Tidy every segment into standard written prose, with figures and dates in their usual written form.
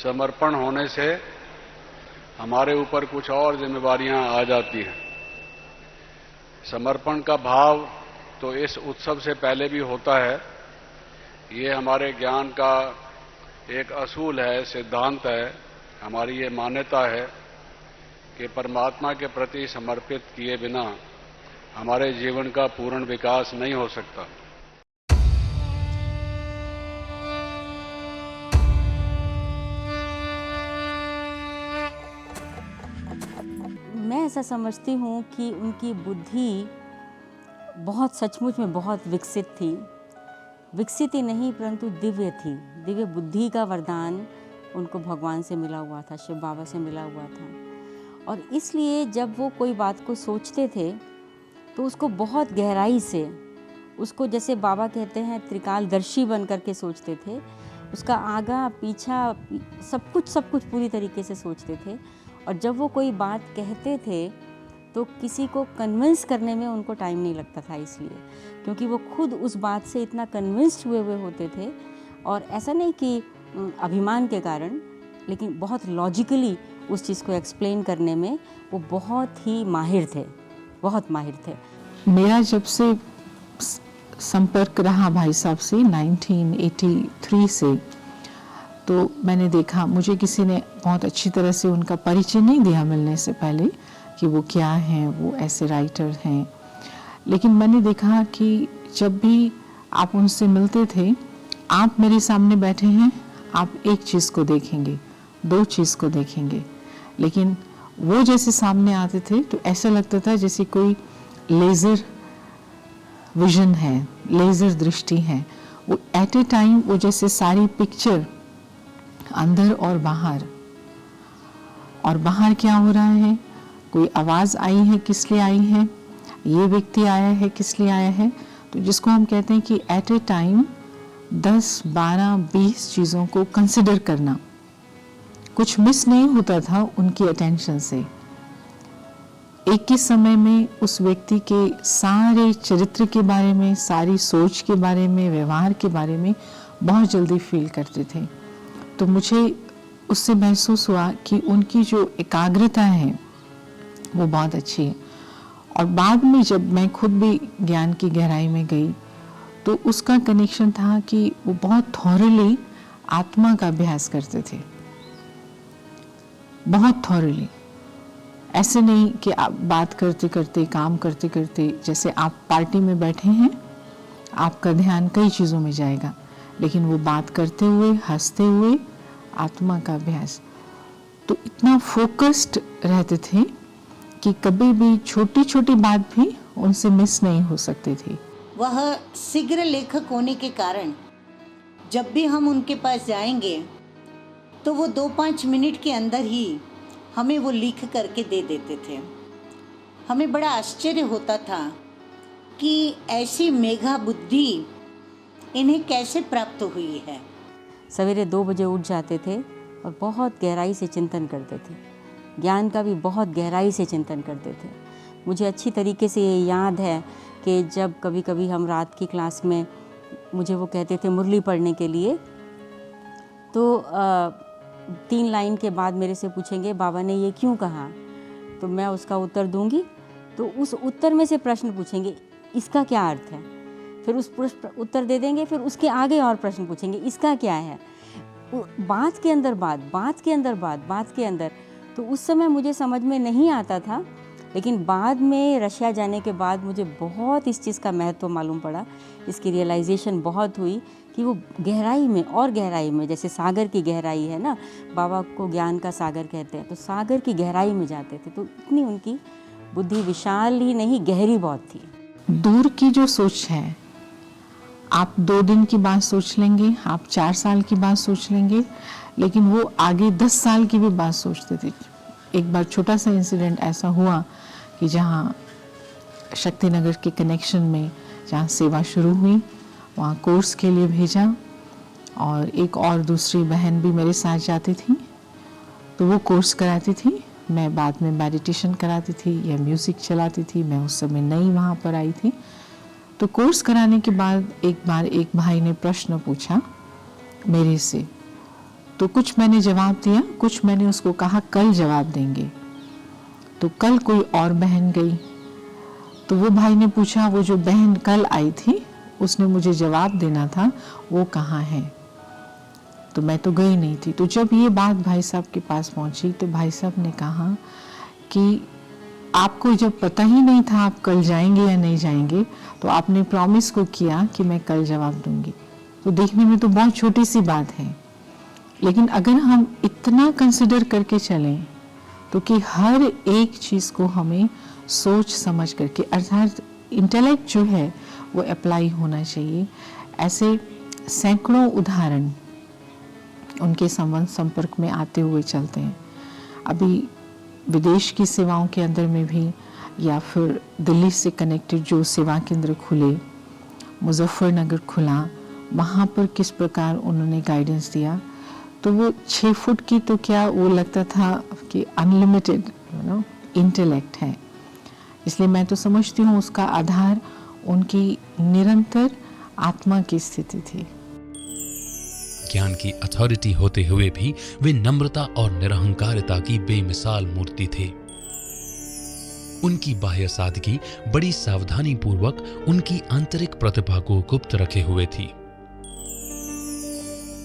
समर्पण होने से हमारे ऊपर कुछ और जिम्मेवारियां आ जाती हैं। समर्पण का भाव तो इस उत्सव से पहले भी होता है। ये हमारे ज्ञान का एक असूल है, सिद्धांत है। हमारी ये मान्यता है कि परमात्मा के प्रति समर्पित किए बिना हमारे जीवन का पूर्ण विकास नहीं हो सकता। मैं ऐसा समझती हूँ कि उनकी बुद्धि बहुत सचमुच में बहुत विकसित थी। विकसित ही नहीं परंतु दिव्य थी। दिव्य बुद्धि का वरदान उनको भगवान से मिला हुआ था, शिव बाबा से मिला हुआ था। और इसलिए जब वो कोई बात को सोचते थे तो उसको बहुत गहराई से, उसको जैसे बाबा कहते हैं त्रिकालदर्शी बन करके सोचते थे। उसका आगा पीछा सब कुछ पूरी तरीके से सोचते थे। और जब वो कोई बात कहते थे तो किसी को कन्विंस करने में उनको टाइम नहीं लगता था, इसलिए क्योंकि वो खुद उस बात से इतना कन्विंस्ड हुए होते थे। और ऐसा नहीं कि अभिमान के कारण, लेकिन बहुत लॉजिकली उस चीज़ को एक्सप्लेन करने में वो बहुत ही माहिर थे, बहुत माहिर थे। मेरा जब से संपर्क रहा भाई साहब से 1983 से, तो मैंने देखा, मुझे किसी ने बहुत अच्छी तरह से उनका परिचय नहीं दिया मिलने से पहले कि वो क्या हैं, वो ऐसे राइटर हैं। लेकिन मैंने देखा कि जब भी आप उनसे मिलते थे, आप मेरे सामने बैठे हैं, आप एक चीज़ को देखेंगे, दो चीज़ को देखेंगे, लेकिन वो जैसे सामने आते थे तो ऐसा लगता था जैसे कोई लेज़र विजन है, लेज़र दृष्टि है। वो एट ए टाइम वो जैसे सारी पिक्चर अंदर और बाहर क्या हो रहा है, कोई आवाज़ आई है, किस लिए आई है, ये व्यक्ति आया है, किस लिए आया है। तो जिसको हम कहते हैं कि एट ए टाइम 10, 12, 20 चीज़ों को कंसिडर करना, कुछ मिस नहीं होता था उनकी अटेंशन से। एक ही समय में उस व्यक्ति के सारे चरित्र के बारे में, सारी सोच के बारे में, व्यवहार के बारे में बहुत जल्दी फील करते थे। तो मुझे उससे महसूस हुआ कि उनकी जो एकाग्रता है वो बहुत अच्छी है। और बाद में जब मैं खुद भी ज्ञान की गहराई में गई तो उसका कनेक्शन था कि वो बहुत थॉरली आत्मा का अभ्यास करते थे, बहुत थॉरली। ऐसे नहीं कि आप बात करते करते, काम करते करते, जैसे आप पार्टी में बैठे हैं, आपका ध्यान कई चीज़ों में जाएगा, लेकिन वो बात करते हुए, हंसते हुए, आत्मा का अभ्यास। तो इतना फोकस्ड रहते थे कि कभी भी छोटी छोटी बात भी उनसे मिस नहीं हो सकती थी। वह शीघ्र लेखक होने के कारण जब भी हम उनके पास जाएंगे तो वो 2-5 मिनट के अंदर ही हमें वो लिख करके दे देते थे। हमें बड़ा आश्चर्य होता था कि ऐसी मेघा बुद्धि इन्हें कैसे प्राप्त हुई है। सवेरे 2 बजे उठ जाते थे और बहुत गहराई से चिंतन करते थे, ज्ञान का भी बहुत गहराई से चिंतन करते थे। मुझे अच्छी तरीके से ये याद है कि जब कभी कभी हम रात की क्लास में मुझे वो कहते थे मुरली पढ़ने के लिए, तो 3 लाइन के बाद मेरे से पूछेंगे बाबा ने ये क्यों कहा, तो मैं उसका उत्तर दूंगी। तो उस उत्तर में से प्रश्न पूछेंगे इसका क्या अर्थ है, फिर उस उत्तर दे देंगे, फिर उसके आगे और प्रश्न पूछेंगे इसका क्या है। बात के अंदर बात के अंदर। तो उस समय मुझे समझ में नहीं आता था, लेकिन बाद में रशिया जाने के बाद मुझे बहुत इस चीज़ का महत्व मालूम पड़ा, इसकी रियलाइजेशन बहुत हुई कि वो गहराई में और गहराई में, जैसे सागर की गहराई है ना, बाबा को ज्ञान का सागर कहते हैं, तो सागर की गहराई में जाते थे। तो इतनी उनकी बुद्धि विशाल ही नहीं, गहरी बहुत थी। दूर की जो सोच है, आप 2 दिन की बात सोच लेंगे, आप 4 साल की बात सोच लेंगे, लेकिन वो आगे 10 साल की भी बात सोचते थे। एक बार छोटा सा इंसिडेंट ऐसा हुआ कि जहाँ शक्तिनगर के कनेक्शन में जहाँ सेवा शुरू हुई, वहाँ कोर्स के लिए भेजा, और एक और दूसरी बहन भी मेरे साथ जाती थी, तो वो कोर्स कराती थी, मैं बाद में मेडिटेशन कराती थी या म्यूज़िक चलाती थी। मैं उस समय नई वहाँ पर आई थी। तो कोर्स कराने के बाद एक बार एक भाई ने प्रश्न पूछा मेरे से, तो कुछ मैंने जवाब दिया, कुछ मैंने उसको कहा कल जवाब देंगे। तो कल कोई और बहन गई, तो वो भाई ने पूछा वो जो बहन कल आई थी उसने मुझे जवाब देना था, वो कहाँ है? तो मैं तो गई नहीं थी। तो जब ये बात भाई साहब के पास पहुंची तो भाई साहब ने कहा कि आपको जब पता ही नहीं था आप कल जाएंगे या नहीं जाएंगे, तो आपने प्रॉमिस को किया कि मैं कल जवाब दूंगी। तो देखने में तो बहुत छोटी सी बात है, लेकिन अगर हम इतना कंसिडर करके चलें तो कि हर एक चीज़ को हमें सोच समझ करके, अर्थात इंटेलेक्ट जो है वो अप्लाई होना चाहिए। ऐसे सैकड़ों उदाहरण उनके संपर्क में आते हुए चलते हैं। अभी विदेश की सेवाओं के अंदर में भी, या फिर दिल्ली से कनेक्टेड जो सेवा केंद्र खुले, मुजफ्फरनगर खुला, वहाँ पर किस प्रकार उन्होंने गाइडेंस दिया। तो वो 6 फुट की तो क्या, वो लगता था कि अनलिमिटेड इंटेलेक्ट है। इसलिए मैं तो समझती हूँ उसका आधार उनकी निरंतर आत्मा की स्थिति थी। ज्ञान की अथॉरिटी होते हुए भी वे नम्रता और निरहंकारिता की बेमिसाल मूर्ति थे। उनकी बाह्य सादगी बड़ी सावधानी पूर्वक उनकी आंतरिक प्रतिभा को गुप्त रखे हुए थी।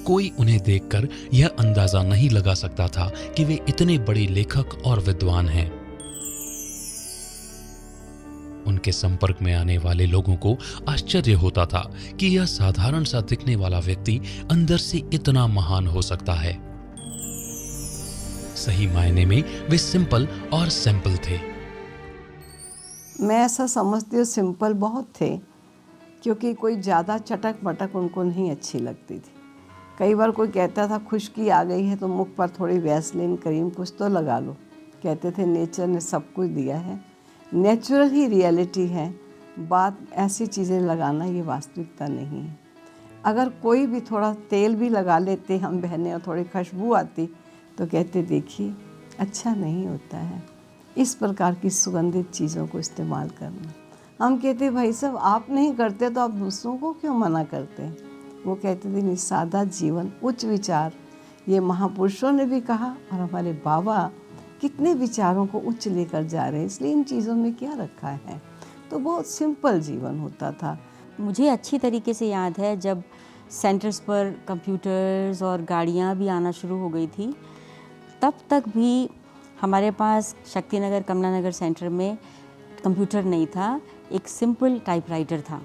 कोई उन्हें देखकर यह अंदाजा नहीं लगा सकता था कि वे इतने बड़े लेखक और विद्वान हैं। उनके संपर्क में आने वाले लोगों को आश्चर्य होता था कि यह साधारण सा दिखने वाला व्यक्ति अंदर से इतना महान हो सकता है। सही मायने में वे सिंपल और सैंपल थे। मैं ऐसा समझती हूँ सिंपल बहुत थे, क्योंकि कोई ज़्यादा चटक मटक उनको नहीं अच्छी लगती थी। कई बार कोई कहता था खुश्की आ गई है तो मुख पर थोड़ी वैसलीन क्रीम कुछ तो लगा लो। कहते थे नेचर ने सब कुछ दिया है, नेचुरल ही रियलिटी है, बात ऐसी चीज़ें लगाना ये वास्तविकता नहीं है। अगर कोई भी थोड़ा तेल भी लगा लेते हम बहनें और थोड़ी खुशबू आती तो कहते देखिए अच्छा नहीं होता है इस प्रकार की सुगंधित चीज़ों को इस्तेमाल करना। हम कहते भाई साहब आप नहीं करते तो आप दूसरों को क्यों मना करते हैं? वो कहते थे नहीं, सादा जीवन उच्च विचार, ये महापुरुषों ने भी कहा और हमारे बाबा कितने विचारों को उच्च लेकर जा रहे हैं, इसलिए इन चीज़ों में क्या रखा है। तो बहुत सिंपल जीवन होता था। मुझे अच्छी तरीके से याद है जब सेंटर्स पर कंप्यूटर्स और गाड़ियाँ भी आना शुरू हो गई थी, तब तक भी हमारे पास शक्तिनगर कमला नगर सेंटर में कंप्यूटर नहीं था, एक सिंपल टाइपराइटर था।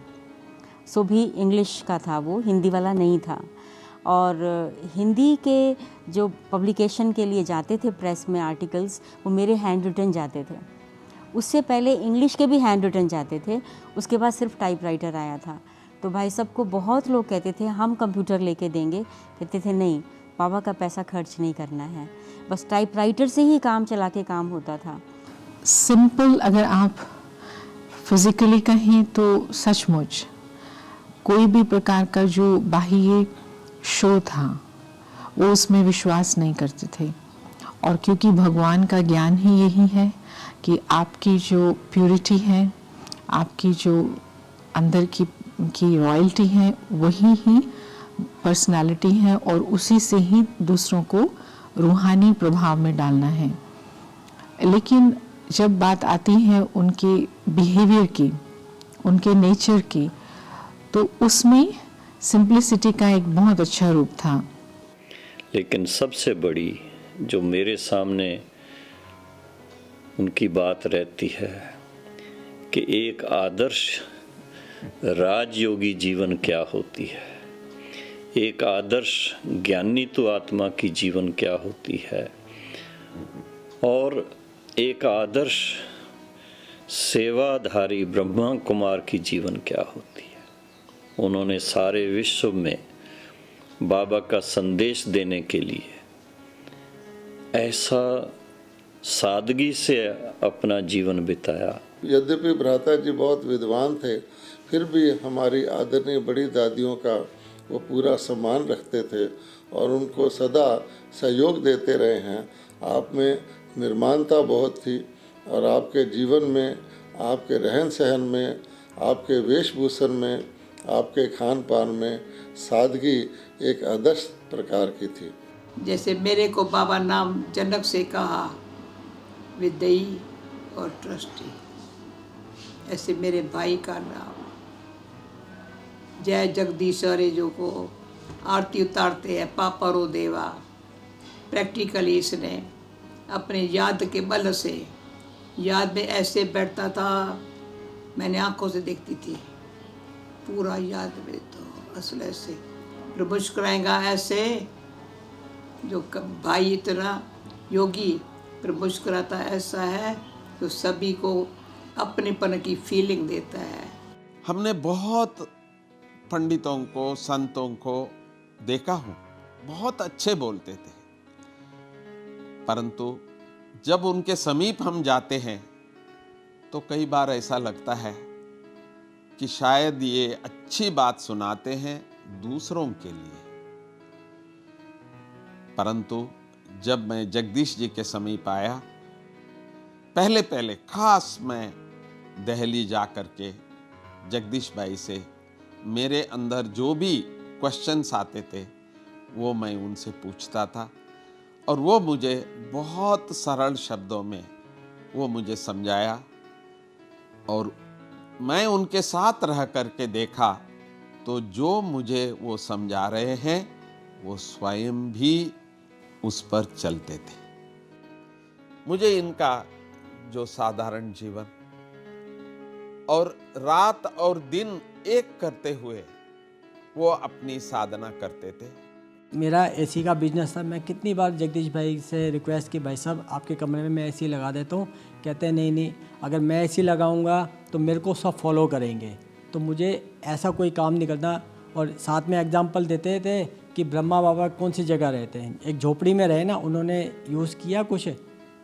सो भी इंग्लिश का था, वो हिंदी वाला नहीं था। और हिंदी के जो पब्लिकेशन के लिए जाते थे प्रेस में आर्टिकल्स, वो मेरे हैंड रिटन जाते थे। उससे पहले इंग्लिश के भी हैंड रिटन जाते थे, उसके बाद सिर्फ टाइपराइटर आया था। तो भाई साहब को बहुत लोग कहते थे हम कंप्यूटर लेके देंगे, कहते थे नहीं, बाबा का पैसा खर्च नहीं करना है, बस टाइपराइटर से ही काम चला के काम होता था। सिंपल अगर आप फिजिकली कहें तो सचमुच कोई भी प्रकार का जो बाह्य शो था वो उसमें विश्वास नहीं करते थे। और क्योंकि भगवान का ज्ञान ही यही है कि आपकी जो प्यूरिटी है, आपकी जो अंदर की रॉयल्टी है, वही ही पर्सनालिटी है और उसी से ही दूसरों को रूहानी प्रभाव में डालना है। लेकिन जब बात आती है उनके बिहेवियर की, उनके नेचर की, तो उसमें सिंप्लिसिटी का एक बहुत अच्छा रूप था। लेकिन सबसे बड़ी जो मेरे सामने उनकी बात रहती है कि एक आदर्श राजयोगी जीवन क्या होती है, एक आदर्श ज्ञानी तो आत्मा की जीवन क्या होती है, और एक आदर्श सेवाधारी ब्रह्मा कुमार की जीवन क्या होती है। उन्होंने सारे विश्व में बाबा का संदेश देने के लिए ऐसा सादगी से अपना जीवन बिताया। यद्यपि भ्राता जी बहुत विद्वान थे, फिर भी हमारी आदरणीय बड़ी दादियों का वो पूरा सम्मान रखते थे और उनको सदा सहयोग देते रहे हैं। आप में निर्माणता बहुत थी और आपके जीवन में, आपके रहन सहन में, आपके वेशभूषण में, आपके खान पान में सादगी एक आदर्श प्रकार की थी। जैसे मेरे को बाबा नाम जनक से कहा विदई और ट्रस्टी, ऐसे मेरे भाई का नाम जय जगदीश हरे जो को आरती उतारते हैं पापा रो देवा। प्रैक्टिकली इसने अपने याद के बल से, याद में ऐसे बैठता था, मैंने आंखों से देखती थी पूरा याद में, तो असल ऐसे फिर मुस्कुराएगा ऐसे जो भाई इतना योगी फिर मुस्कुराता ऐसा है तो सभी को अपनेपन की फीलिंग देता है। हमने बहुत पंडितों को, संतों को देखा हूँ, बहुत अच्छे बोलते थे, परंतु जब उनके समीप हम जाते हैं तो कई बार ऐसा लगता है कि शायद ये अच्छी बात सुनाते हैं दूसरों के लिए, परंतु जब मैं जगदीश जी के समीप आया, पहले खास मैं दिल्ली जा कर के जगदीश भाई से मेरे अंदर जो भी क्वेश्चंस आते थे वो मैं उनसे पूछता था और वो मुझे बहुत सरल शब्दों में वो मुझे समझाया और मैं उनके साथ रह करके देखा तो जो मुझे वो समझा रहे हैं वो स्वयं भी उस पर चलते थे। मुझे इनका जो साधारण जीवन और रात और दिन एक करते हुए वो अपनी साधना करते थे। मेरा एसी का बिजनेस था, मैं कितनी बार जगदीश भाई से रिक्वेस्ट की, भाई साहब आपके कमरे में मैं एसी लगा देता हूँ, कहते हैं नहीं, अगर मैं एसी लगाऊंगा तो मेरे को सब फॉलो करेंगे, तो मुझे ऐसा कोई काम नहीं करना। और साथ में एग्जांपल देते थे कि ब्रह्मा बाबा कौन सी जगह रहते हैं, एक झोपड़ी में रहे ना, उन्होंने यूज़ किया कुछ,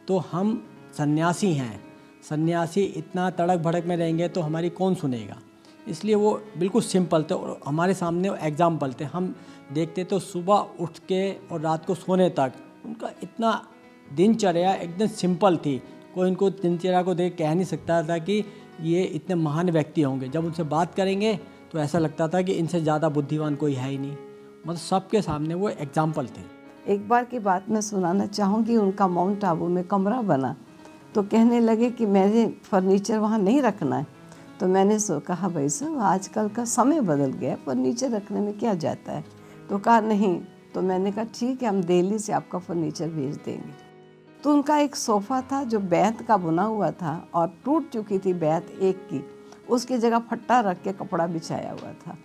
तो हम सन्यासी हैं, सन्यासी इतना तड़क भड़क में रहेंगे तो हमारी कौन सुनेगा, इसलिए वो बिल्कुल सिंपल थे और हमारे सामने एग्जाम्पल थे। हम देखते तो सुबह उठ के और रात को सोने तक उनका इतना दिनचर्या एकदम सिंपल थी, कोई इनको दिनचर्या को देख कह नहीं सकता था कि ये इतने महान व्यक्ति होंगे। जब उनसे बात करेंगे तो ऐसा लगता था कि इनसे ज़्यादा बुद्धिमान कोई है ही नहीं, मतलब सबके सामने वो एग्जाम्पल थे। एक बार की बात मैं सुनाना चाहूँगी। उनका माउंट आबू में कमरा बना तो कहने लगे कि मैंने फर्नीचर वहाँ नहीं रखना है, तो मैंने कहा भाई साहब आजकल का समय बदल गया, फर्नीचर रखने में क्या जाता है, तो कहा नहीं, तो मैंने कहा ठीक है हम दिल्ली से आपका फर्नीचर भेज देंगे। तो उनका एक सोफ़ा था जो बैत का बुना हुआ था और टूट चुकी थी बैत एक की, उसकी जगह फट्टा रख के कपड़ा बिछाया हुआ था,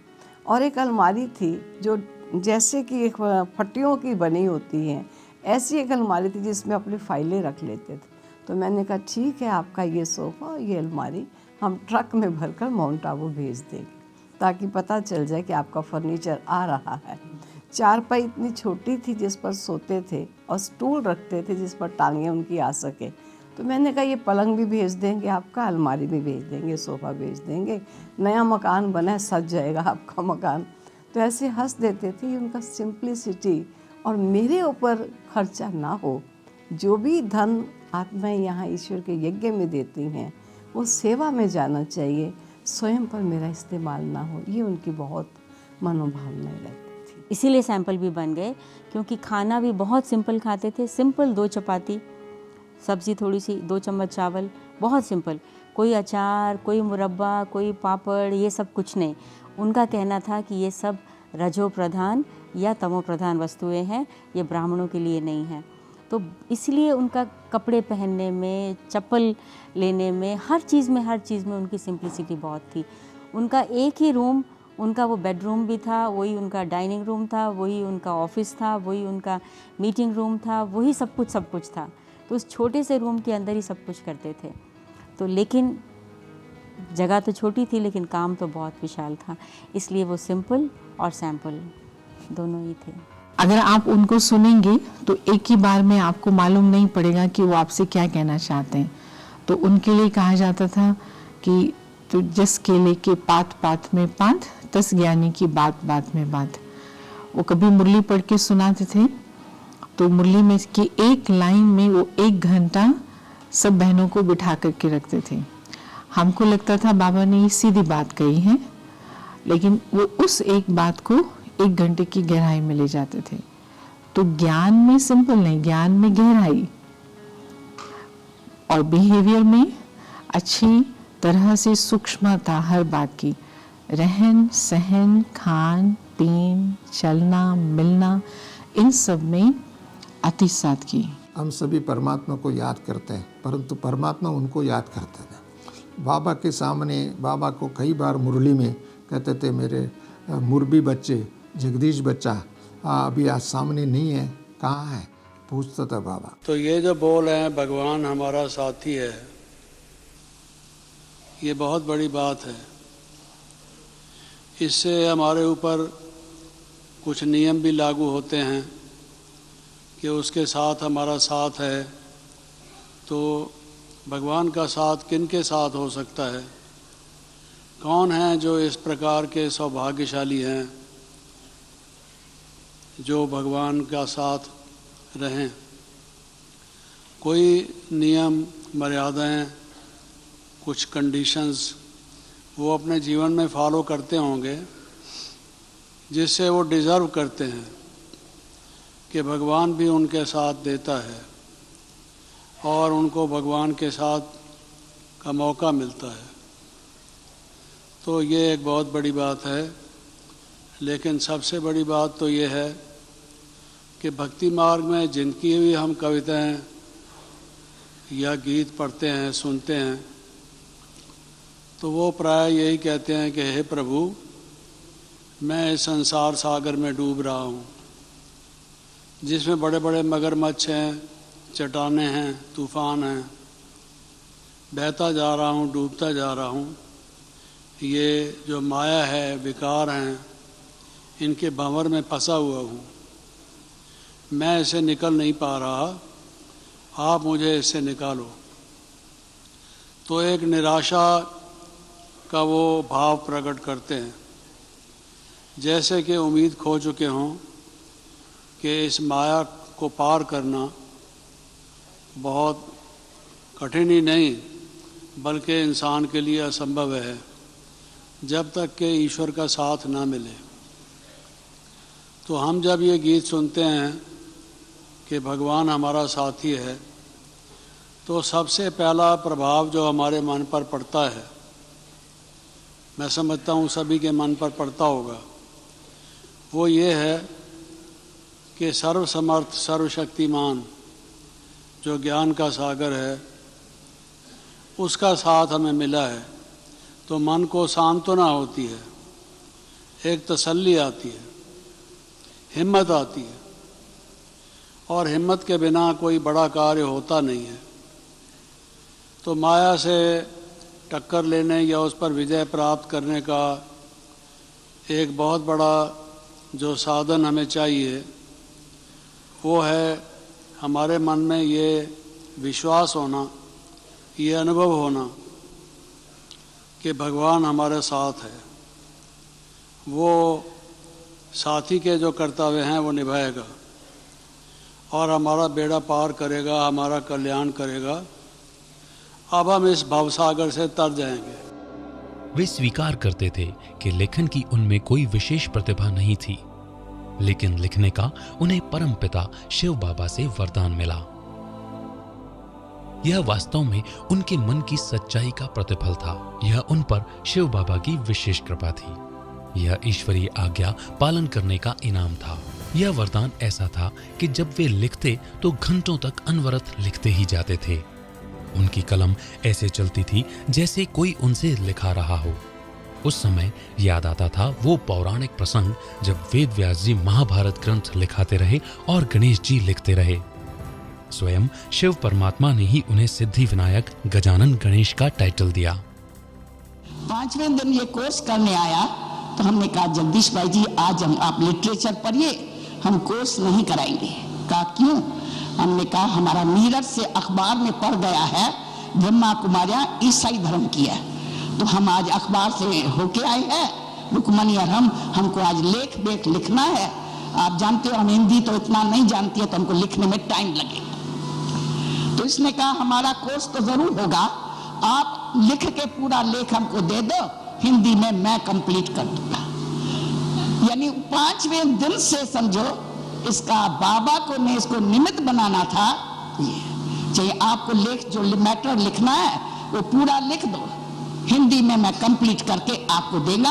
और एक अलमारी थी जो जैसे कि एक फट्टियों की बनी होती है, ऐसी एक अलमारी थी जिसमें अपनी फाइलें रख लेते थे। तो मैंने कहा ठीक है आपका ये सोफ़ा और ये अलमारी हम ट्रक में भरकर माउंट आबू भेज देंगे ताकि पता चल जाए कि आपका फर्नीचर आ रहा है। चारपाई इतनी छोटी थी जिस पर सोते थे और स्टूल रखते थे जिस पर टांगें उनकी आ सके। तो मैंने कहा ये पलंग भी भेज देंगे आपका, अलमारी भी भेज देंगे, सोफ़ा भेज देंगे, नया मकान बना है सज जाएगा आपका मकान। तो ऐसे हंस देते थे। उनका सिंप्लिसिटी और मेरे ऊपर खर्चा ना हो, जो भी धन आत्माएं यहाँ ईश्वर के यज्ञ में देती हैं वो सेवा में जाना चाहिए, स्वयं पर मेरा इस्तेमाल ना हो, ये उनकी बहुत मनोभावनाएं रहती थी। इसीलिए सैंपल भी बन गए क्योंकि खाना भी बहुत सिंपल खाते थे। सिंपल 2 चपाती, सब्ज़ी थोड़ी सी, 2 चम्मच चावल, बहुत सिंपल, कोई अचार, कोई मुरब्बा, कोई पापड़, ये सब कुछ नहीं। उनका कहना था कि ये सब रजो प्रधान या तमो प्रधान वस्तुएं हैं, ये ब्राह्मणों के लिए नहीं है। तो इसलिए उनका कपड़े पहनने में, चप्पल लेने में, हर चीज़ में उनकी सिंप्लिसिटी बहुत थी। उनका एक ही रूम, उनका वो बेडरूम भी था, वही उनका डाइनिंग रूम था, वही उनका ऑफिस था, वही उनका मीटिंग रूम था, वही सब कुछ था। तो उस छोटे से रूम के अंदर ही सब कुछ करते थे। तो लेकिन जगह तो छोटी थी लेकिन काम तो बहुत विशाल था, इसलिए वो सिंपल और सैंपल दोनों ही थे। अगर आप उनको सुनेंगे तो एक ही बार में आपको मालूम नहीं पड़ेगा कि वो आपसे क्या कहना चाहते हैं। तो उनके लिए कहा जाता था कि तो जिस केले के पात पात में पात, तस ज्ञानी की बात बात में बात। वो कभी मुरली पढ़ के सुनाते थे तो मुरली में की एक लाइन में वो 1 घंटा सब बहनों को बिठा करके रखते थे। हमको लगता था बाबा ने ये सीधी बात कही है, लेकिन वो उस एक बात को 1 घंटे की गहराई में ले जाते थे। तो ज्ञान में सिंपल नहीं, ज्ञान में गहराई, और बिहेवियर में अच्छी तरह से सूक्ष्मता हर बात की, रहन सहन, खान पीन, चलना मिलना, इन सब में अति सादगी। हम सभी परमात्मा को याद करते हैं, परंतु परमात्मा उनको याद करते थे। बाबा के सामने बाबा को कई बार मुरली में कहते थे, मेरे मुरबी बच्चे, जगदीश बच्चा अभी आज सामने नहीं है, कहाँ है, पूछता था बाबा। तो ये जो बोल है भगवान हमारा साथी है, ये बहुत बड़ी बात है। इससे हमारे ऊपर कुछ नियम भी लागू होते हैं कि उसके साथ हमारा साथ है। तो भगवान का साथ किन के साथ हो सकता है? कौन हैं जो इस प्रकार के सौभाग्यशाली हैं जो भगवान का साथ रहें? कोई नियम मर्यादाएं, कुछ कंडीशंस वो अपने जीवन में फॉलो करते होंगे, जिससे वो डिज़र्व करते हैं कि भगवान भी उनके साथ देता है और उनको भगवान के साथ का मौका मिलता है। तो ये एक बहुत बड़ी बात है। लेकिन सबसे बड़ी बात तो ये है कि भक्ति मार्ग में जिनकी भी हम कविताएं या गीत पढ़ते हैं, सुनते हैं, तो वो प्राय यही कहते हैं कि हे प्रभु, मैं इस संसार सागर में डूब रहा हूँ, जिसमें बड़े बड़े मगरमच्छ हैं, चट्टानें हैं, तूफान हैं, बहता जा रहा हूँ, डूबता जा रहा हूँ। ये जो माया है, विकार हैं, इनके भंवर में फंसा हुआ हूँ, मैं इसे निकल नहीं पा रहा, आप मुझे इससे निकालो। तो एक निराशा का वो भाव प्रकट करते हैं, जैसे कि उम्मीद खो चुके हों कि इस माया को पार करना बहुत कठिन ही नहीं बल्कि इंसान के लिए असंभव है, जब तक कि ईश्वर का साथ ना मिले। तो हम जब ये गीत सुनते हैं कि भगवान हमारा साथी है, तो सबसे पहला प्रभाव जो हमारे मन पर पड़ता है, मैं समझता हूँ सभी के मन पर पड़ता होगा, वो ये है कि सर्वसमर्थ सर्वशक्तिमान जो ज्ञान का सागर है, उसका साथ हमें मिला है। तो मन को सांत्वना होती है, एक तसल्ली आती है, हिम्मत आती है, और हिम्मत के बिना कोई बड़ा कार्य होता नहीं है। तो माया से टक्कर लेने या उस पर विजय प्राप्त करने का एक बहुत बड़ा जो साधन हमें चाहिए, वो है हमारे मन में ये विश्वास होना, ये अनुभव होना कि भगवान हमारे साथ है। वो साथी के जो कर्तव्य हैं वो निभाएगा और हमारा बेड़ा पार करेगा, हमारा कल्याण करेगा। अब हम इस भवसागर से तर जाएंगे। वे स्वीकार करते थे कि लेखन की उनमें कोई विशेष प्रतिभा नहीं थी, लेकिन लिखने का उन्हें परमपिता शिव बाबा से वरदान मिला। यह वास्तव में उनके मन की सच्चाई का प्रतिफल था। यह उन पर शिव बाबा की विशेष कृपा थी। यह ईश्वरीय आज्ञा पालन करने का इनाम था। यह वरदान ऐसा था कि जब वे लिखते तो घंटों तक अनवरत लिखते ही जाते थे। उनकी कलम ऐसे चलती थी जैसे कोई उनसे लिखा रहा हो। उस समय याद आता था वो पौराणिक प्रसंग जब वेद व्यास जी महाभारत ग्रंथ लिखाते रहे और गणेश जी लिखते रहे। स्वयं शिव परमात्मा ने ही उन्हें सिद्धि विनायक गजानन गणेश का टाइटल दिया। 5वें दिन ये कोर्स करने आया तो हमने कहा जगदीश भाई जी आज आप लिटरेचर पढ़िए, हम कोर्स नहीं कराएंगे। कहा क्यों? हमने कहा हमारा मीरठ से अखबार में पढ़ गया है ब्रह्मा कुमारियां ईसाई धर्म की है, तो हम आज अखबार से होके आए हैं रुकमणी और हमको आज लेख बेख लिखना है। आप जानते हो हम हिंदी तो इतना नहीं जानती है, तो हमको लिखने में टाइम लगेगा। तो इसने कहा हमारा कोर्स तो जरूर होगा, आप लिख के पूरा लेख हमको दे दो, हिंदी में मैं कंप्लीट कर दूंगा। यानी 5वें दिन से समझो इसका बाबा को ने इसको निमित्त बनाना था। ये चाहिए आपको लेख जो मैटर लिखना है वो पूरा लिख दो, हिंदी में मैं कंप्लीट करके आपको देगा।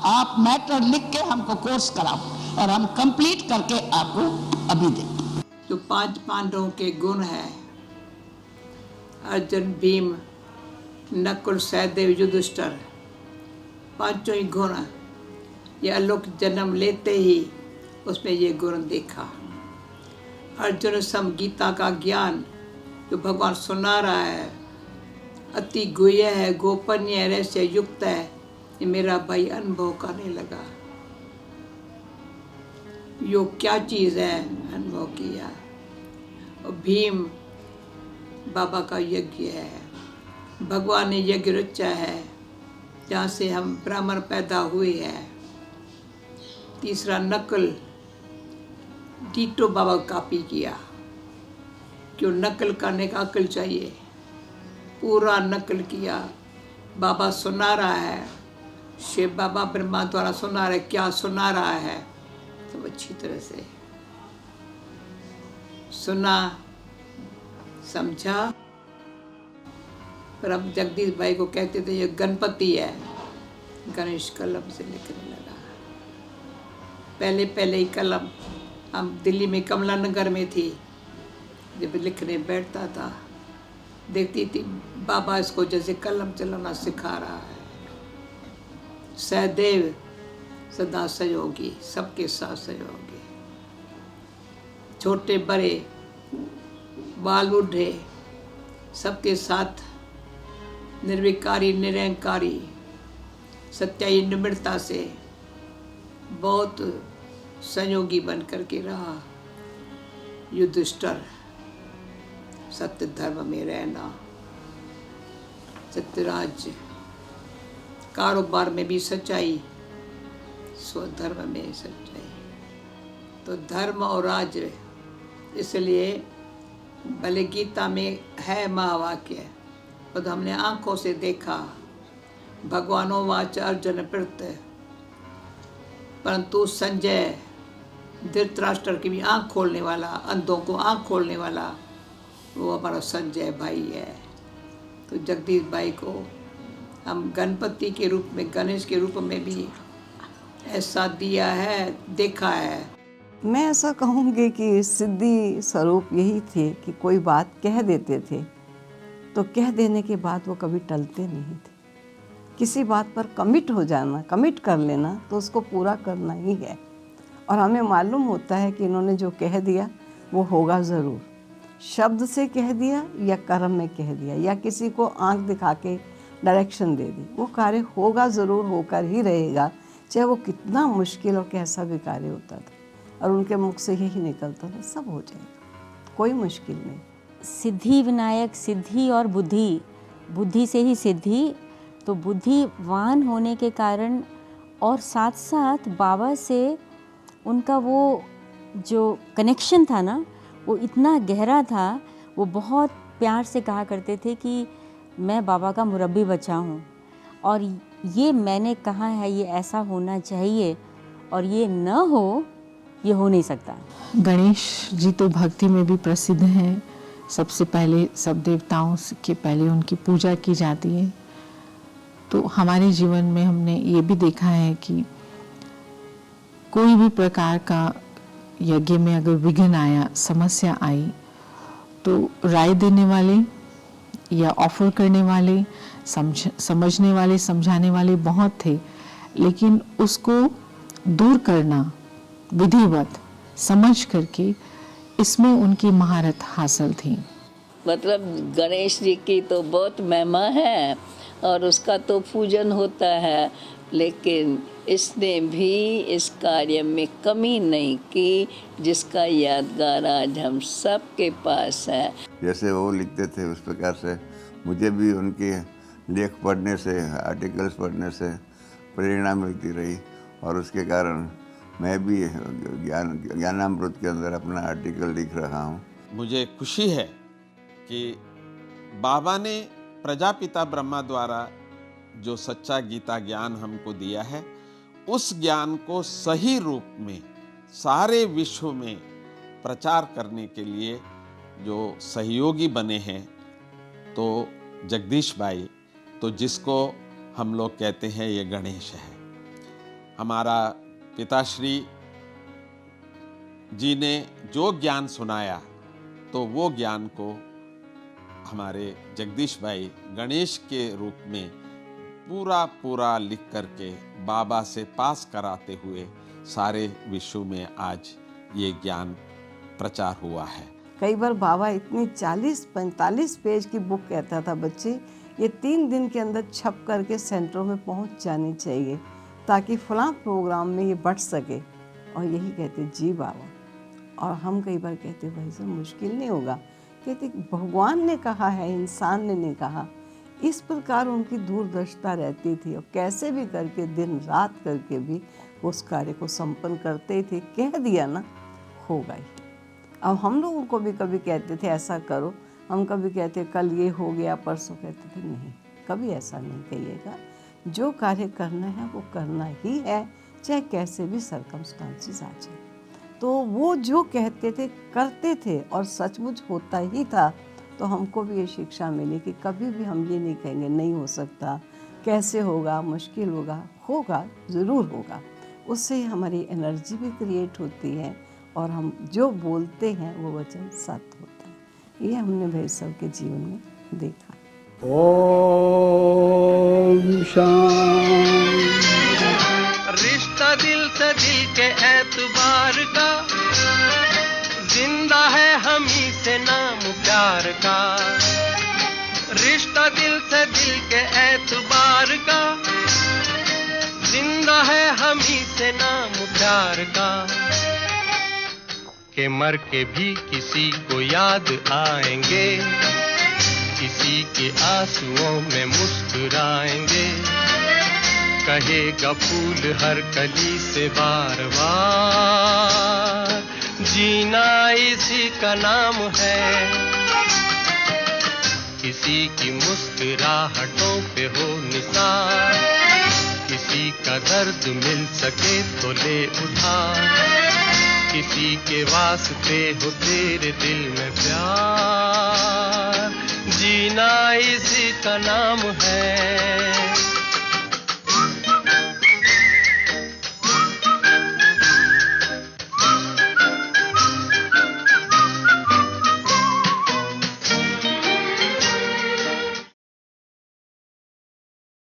आप मैटर लिख के हमको कोर्स कराओ और हम कंप्लीट करके आपको अभी दे। जो 5 पांडवों के गुण हैं, अर्जुन, भीम, नकुल, सहदेव, युधिष्ठिर, पांचों ही गुण, ये अलौकिक जन्म लेते ही उसमें ये गुण देखा। अर्जुन सम गीता का ज्ञान जो भगवान सुना रहा है, अति गुह्य है, गोपनीय रहस्य युक्त है, ये मेरा भाई अनुभव करने लगा। योग क्या चीज़ है, अनुभव किया। और भीम बाबा का यज्ञ है, भगवान ने यज्ञ रचा है जहाँ से हम ब्राह्मण पैदा हुए हैं। तीसरा नकल, डीटो बाबा को कॉपी किया, क्यों नकल करने का अकल चाहिए, पूरा नकल किया। बाबा सुना रहा है, शिव बाबा ब्रह्मा द्वारा सुना रहा है, क्या सुना रहा है सब अच्छी तरह से सुना, समझा। पर अब जगदीश भाई को कहते थे ये गणपति है, गणेश कलम से लिखने लगा। पहले पहले ही कलम, हम दिल्ली में कमला नगर में थी, जब लिखने बैठता था देखती थी बाबा इसको जैसे कलम चलाना सिखा रहा है। सहदेव सदा सहयोगी, सबके साथ सहयोगी, छोटे बड़े, बाल बूढ़े, सबके साथ निर्विकारी निरंकारी सत्याई निम्रता से बहुत सहयोगी बन करके रहा। युधिष्ठिर, सत्य धर्म में रहना, सत्यराज्य, कारोबार में भी सच्चाई, स्वधर्म में सच्चाई। तो धर्म और राज्य, इसलिए भले गीता में है महावाक्य, और हमने आंखों से देखा, भगवानो वाच अर्जुन प्रत्य, परंतु संजय धृतराष्ट्र की भी आंख खोलने वाला, अंधों को आंख खोलने वाला वो हमारा संजय भाई है। तो जगदीश भाई को हम गणपति के रूप में, गणेश के रूप में भी ऐसा दिया है, देखा है। मैं ऐसा कहूँगी कि सिद्धि स्वरूप यही थे कि कोई बात कह देते थे तो कह देने के बाद वो कभी टलते नहीं थे। किसी बात पर कमिट हो जाना, कमिट कर लेना, तो उसको पूरा करना ही है। और हमें मालूम होता है कि इन्होंने जो कह दिया वो होगा ज़रूर। शब्द से कह दिया या कर्म में कह दिया या किसी को आंख दिखा के डायरेक्शन दे दी, वो कार्य होगा ज़रूर, होकर ही रहेगा, चाहे वो कितना मुश्किल और कैसा भी कार्य होता था। और उनके मुख से यही निकलता था, सब हो जाएगा, कोई मुश्किल नहीं। सिद्धि विनायक, सिद्धि और बुद्धि, बुद्धि से ही सिद्धि, तो बुद्धिवान होने के कारण और साथ साथ बाबा से उनका वो जो कनेक्शन था ना, वो इतना गहरा था। वो बहुत प्यार से कहा करते थे कि मैं बाबा का मुरब्बी बच्चा हूँ और ये मैंने कहा है, ये ऐसा होना चाहिए और ये न हो, ये हो नहीं सकता। गणेश जी तो भक्ति में भी प्रसिद्ध हैं। सबसे पहले सब देवताओं के पहले उनकी पूजा की जाती है। तो हमारे जीवन में हमने ये भी देखा है कि कोई भी प्रकार का यज्ञ में अगर विघ्न आया, समस्या आई, तो राय देने वाले या ऑफर करने वाले, समझने वाले, समझाने वाले बहुत थे, लेकिन उसको दूर करना विधिवत समझ करके, इसमें उनकी महारत हासिल थी। मतलब गणेश जी की तो बहुत महिमा है और उसका तो पूजन होता है, लेकिन इसने भी इस कार्य में कमी नहीं की जिसका यादगार आज हम सब के पास है। जैसे वो लिखते थे उस प्रकार से मुझे भी उनके लेख पढ़ने से, आर्टिकल्स पढ़ने से प्रेरणा मिलती रही और उसके कारण मैं भी ज्ञानामृत के अंदर अपना आर्टिकल लिख रहा हूँ। मुझे खुशी है कि बाबा ने प्रजापिता ब्रह्मा द्वारा जो सच्चा गीता ज्ञान हमको दिया है, उस ज्ञान को सही रूप में सारे विश्व में प्रचार करने के लिए जो सहयोगी बने हैं, तो जगदीश भाई, तो जिसको हम लोग कहते हैं ये गणेश है। हमारा पिताश्री जी ने जो ज्ञान सुनाया, तो वो ज्ञान को हमारे जगदीश भाई गणेश के रूप में पूरा लिख करके बाबा से पास कराते हुए सारे विश्व में आज ये ज्ञान प्रचार हुआ है। कई बार बाबा इतनी 40-45 पेज की बुक कहता था, बच्चे ये 3 दिन के अंदर छप करके सेंटरों में पहुंच जानी चाहिए ताकि फलां प्रोग्राम में ये बढ़ सके। और यही कहते जी बाबा। और हम कई बार कहते भाई साहब मुश्किल नहीं होगा, कहते भगवान ने कहा है, इंसान ने नहीं कहा। इस प्रकार उनकी दूरदर्शिता रहती थी और कैसे भी करके दिन रात करके भी उस कार्य को संपन्न करते थे। कह दिया ना, होगा ही। अब हम लोग उनको भी कभी कहते थे ऐसा करो, हम कभी कहते कल ये हो गया, परसों कहते थे नहीं, कभी ऐसा नहीं कहिएगा। जो कार्य करना है वो करना ही है, चाहे कैसे भी सर्कमस्टांसेस आ जाए। तो वो जो कहते थे करते थे और सचमुच होता ही था। तो हमको भी ये शिक्षा मिली कि कभी भी हम ये नहीं कहेंगे नहीं हो सकता, कैसे होगा, मुश्किल होगा, होगा ज़रूर होगा। उससे हमारी एनर्जी भी क्रिएट होती है और हम जो बोलते हैं वो वचन सत्य होता है। ये हमने भाई साहब के जीवन में देखा। ओम शांति। रिश्ता दिल से दिल के एतबार का, जिंदा है हम ही से नाम प्यार का। रिश्ता दिल से दिल के एतबार का, जिंदा है हम ही से नाम प्यार का। के मर के भी किसी को याद आएंगे, किसी के आंसुओं में मुस्कुराएंगे। कहेगा फूल हर कली से बार बार, जीना इसी का नाम है। किसी की मुस्कुराहटों पे हो निसार, किसी का दर्द मिल सके तो ले उठा। किसी के वास्ते हो तेरे दिल में प्यार, जीना इसी का नाम है।